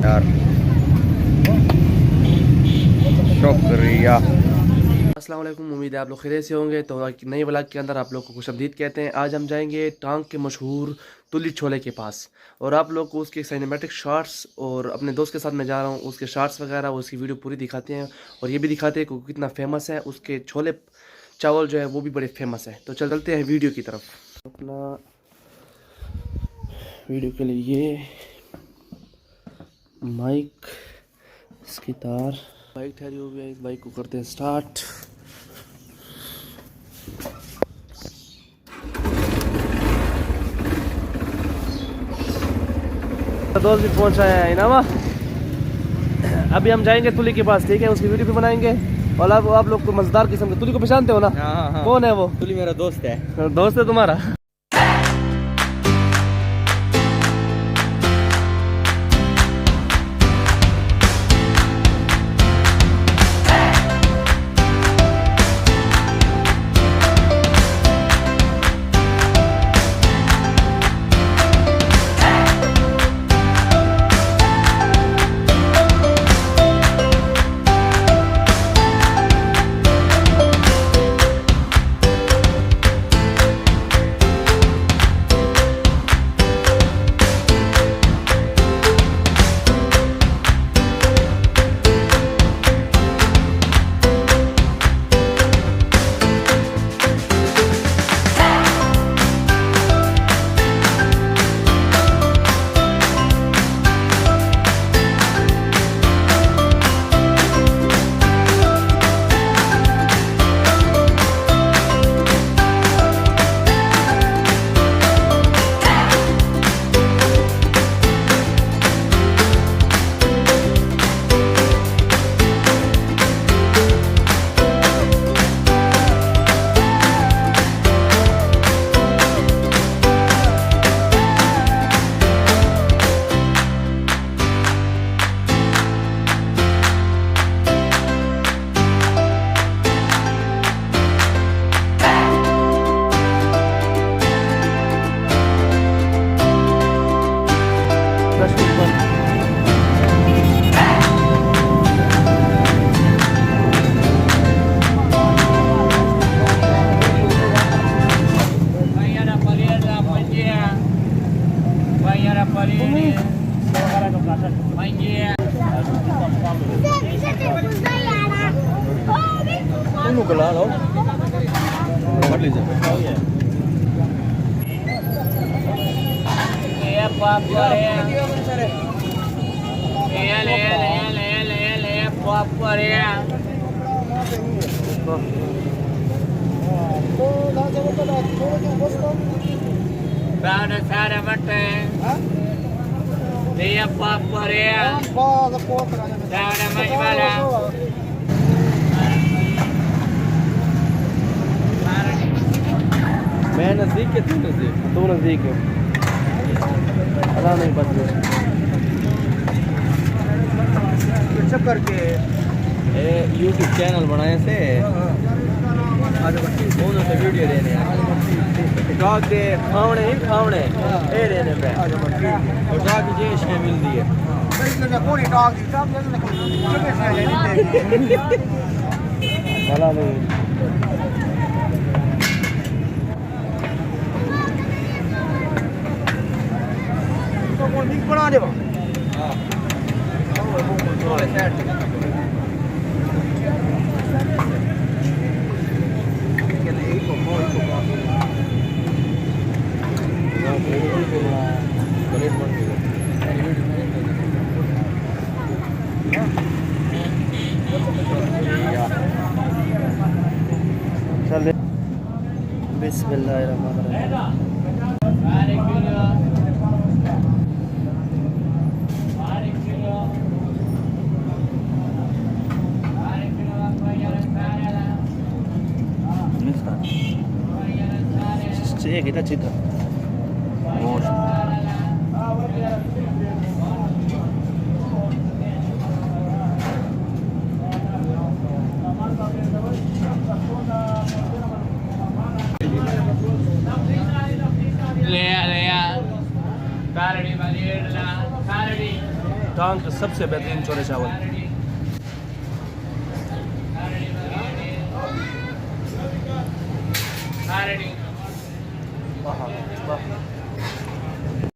यार शुक्रिया। अस्सलाम वालेकुम, उम्मीद है आप लोग खैरियत से होंगे। तो नए व्लॉग के अंदर आप लोग को खुशअमदीद कहते हैं। आज हम जाएंगे टांग के मशहूर तुली छोले के पास और आप लोग को उसके सिनेमैटिक शॉट्स और अपने दोस्त के साथ मैं जा रहा हूँ उसके शॉट्स वगैरह उसकी वीडियो पूरी दिखाते हैं और ये भी दिखाते हैं कि कितना फेमस है। उसके छोले चावल जो है वो भी बड़े फेमस है। तो चलते हैं वीडियो की तरफ। अपना वीडियो के लिए ये माइक, इसकी तार, बाइक ठहरी हुई है। इस बाइक को करते हैं स्टार्ट। दोस्त भी पहुंच रहे हैं इनामा। अभी हम जाएंगे तुली के पास, ठीक है। उसकी वीडियो भी बनाएंगे और आप लोग को मजेदार किस्म के तुली को पहचानते हो ना? हाँ। कौन है वो? तुली मेरा दोस्त है। दोस्त है तुम्हारा? मैं नजदीक के, तू नजदीक है। पता नहीं बस सब करके यूट्यूब चैनल बनाए से वीडियो देने डॉग दे खावने ही खावने ए देने पे और डॉग की जेश में मिलती है। भला नहीं बना दे। चल बिस्मिल्लाहिर्रहमानिर्रहीम। kita cita. Lea. टांग के सबसे बेहतरीन छोले चावल। वाह वाह।